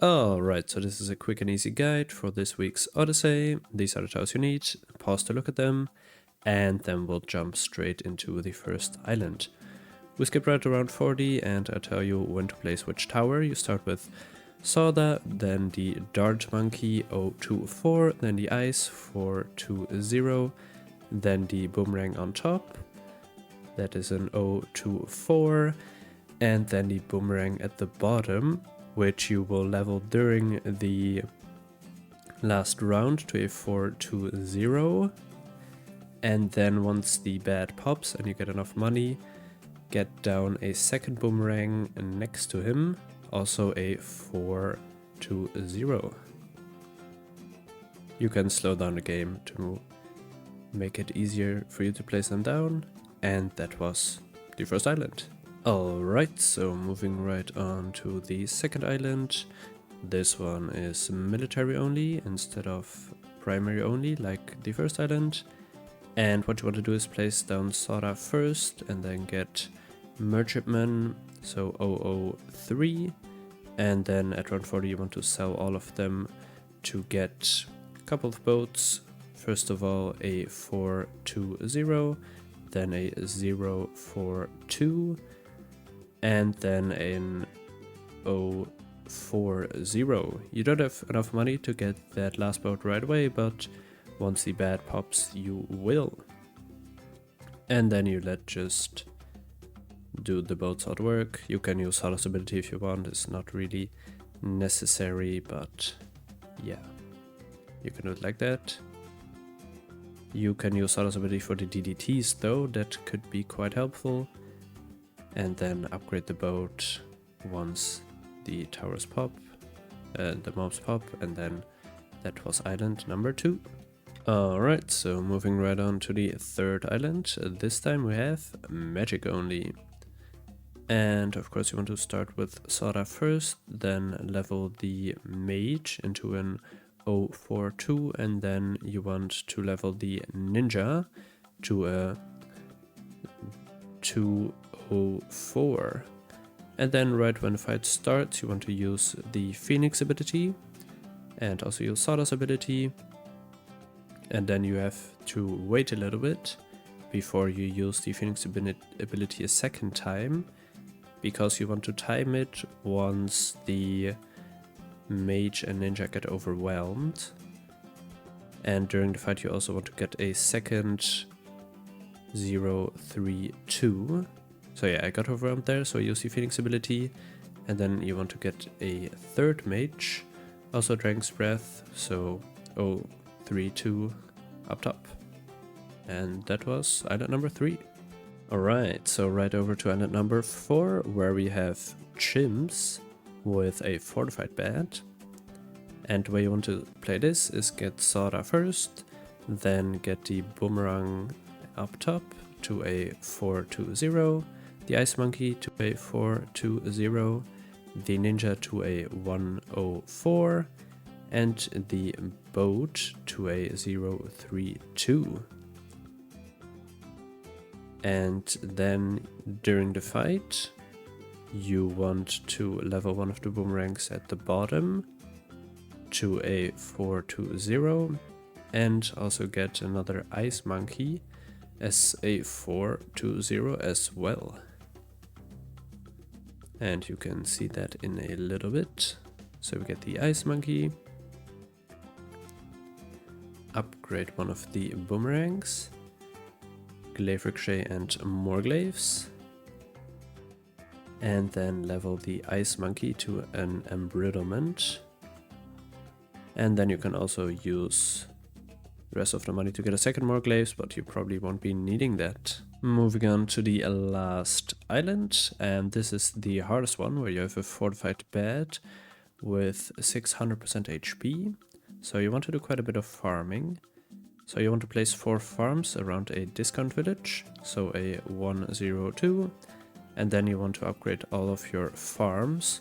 Alright, so this is a quick and easy guide for this week's Odyssey. These are the tiles you need, pause to look at them, and then we'll jump straight into the first island. We skip right around 40 and I'll tell you when to place which tower. You start with Soda, then the Dart Monkey 024, then the Ice 420, then the Boomerang on top, that is an 024, and then the Boomerang at the bottom, which you will level during the last round to a 420. And then once the bat pops and you get enough money, get down a second boomerang next to him, also a 420. You can slow down the game to make it easier for you to place them down, and that was the first island. Alright, so moving right on to the second island. This one is military only instead of primary only like the first island. And what you want to do is place down Soda first and then get Merchantman, so 003. And then at round 40 you want to sell all of them to get a couple of boats. First of all a 420, then a 042. And then an 040. You don't have enough money to get that last boat right away, but once the bat pops, you will. And then you let just do the boats out work. You can use Solace ability if you want, it's not really necessary, but yeah, you can do it like that. You can use Solace ability for the DDTs though, that could be quite helpful. And then upgrade the boat once the towers pop, the mobs pop, and then that was island number 2. Alright, so moving right on to the third island. This time we have magic only. And of course you want to start with Soda first, then level the mage into an 042, and then you want to level the ninja to a 204. And then right when the fight starts you want to use the Phoenix ability and also use Soda's ability, and then you have to wait a little bit before you use the Phoenix ability a second time, because you want to time it once the mage and ninja get overwhelmed. And during the fight you also want to get a second 032. So yeah, I got overwhelmed there, so use the Phoenix ability, and then you want to get a third mage, also Dragon's Breath, so 032 up top. And that was island number 3. Alright, so right over to island number 4, where we have chimps with a fortified bat. And the way you want to play this is get Soda first, then get the boomerang up top to a 420, the ice monkey to a 420, the ninja to a 104, and the boat to a 032. And then during the fight you want to level one of the boomerangs at the bottom to a 420, and also get another ice monkey as a 420 as well. And you can see that in a little bit. So we get the ice monkey, upgrade one of the boomerangs, glaive ricochet and more glaives, and then level the ice monkey to an embrittlement. And then you can also use the rest of the money to get a second more glaives, but you probably won't be needing that. Moving on to the last island, and this is the hardest one, where you have a fortified bat with 600% HP. So you want to do quite a bit of farming. So you want to place 4 farms around a discount village, so a 102, and then you want to upgrade all of your farms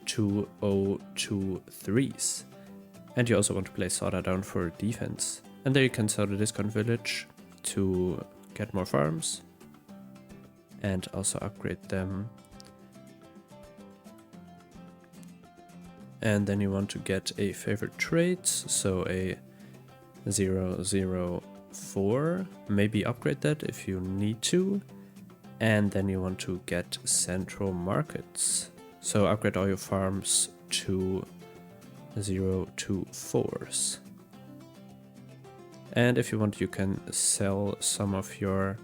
to 023s. And you also want to place Soda down for defense. And there you can sell the discount village to get more farms and also upgrade them And then you want to get a favorite traits, so a 004, maybe upgrade that if you need to. And then you want to get central markets, so upgrade all your farms to 024s. And if you want, you can sell some of your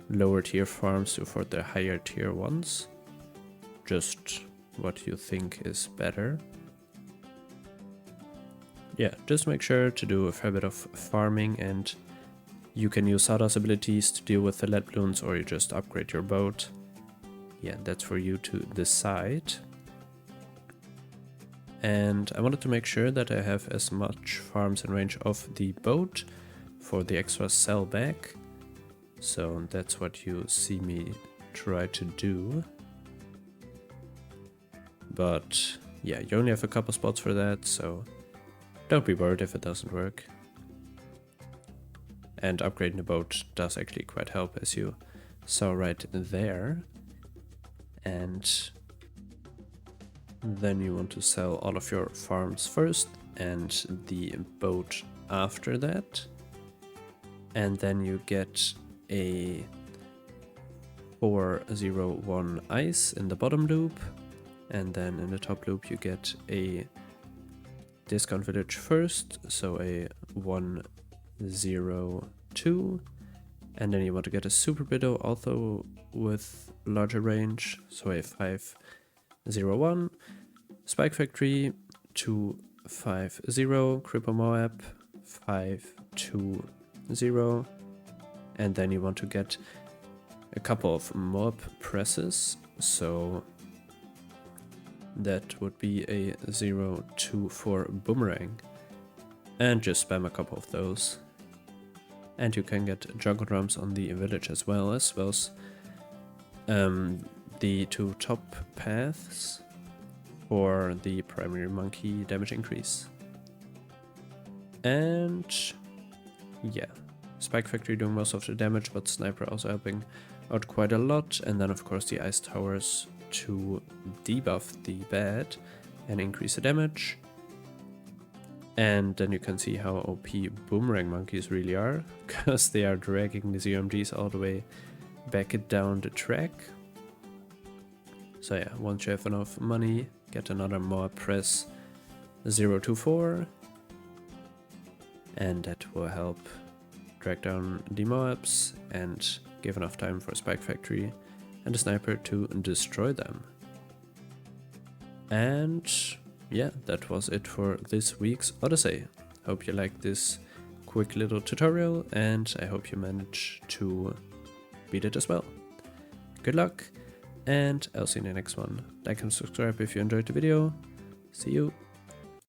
lower tier farms to afford the higher tier ones. Just what you think is better. Yeah, just make sure to do a fair bit of farming, and you can use Sarda's abilities to deal with the lead balloons, or you just upgrade your boat. Yeah, that's for you to decide. And I wanted to make sure that I have as much farms in range of the boat for the extra sell back. So that's what you see me try to do. But yeah, you only have a couple spots for that, so don't be worried if it doesn't work. And upgrading the boat does actually quite help, as you saw right there. And then you want to sell all of your farms first and the boat after that. And then you get a 401 ice in the bottom loop. And then in the top loop you get a discount village first, so a 102. And then you want to get a super widow, also with larger range, so a 501. Spike Factory 250, Cripple Moab 520. And then you want to get a couple of mob presses, so that would be a 024 boomerang, and just spam a couple of those. And you can get jungle drums on the village as well as the 2 top paths for the primary monkey damage increase. And yeah, Spike Factory doing most of the damage, but Sniper also helping out quite a lot. And then of course the ice towers to debuff the bad and increase the damage. And then you can see how OP boomerang monkeys really are, because they are dragging the ZMGs all the way back down the track. So yeah, once you have enough money, get another mob press 024, and that will help drag down the mobs and give enough time for Spike Factory and the Sniper to destroy them. And yeah, that was it for this week's Odyssey. Hope you liked this quick little tutorial, and I hope you manage to beat it as well. Good luck, and I'll see you in the next one. Like and subscribe if you enjoyed the video. See you.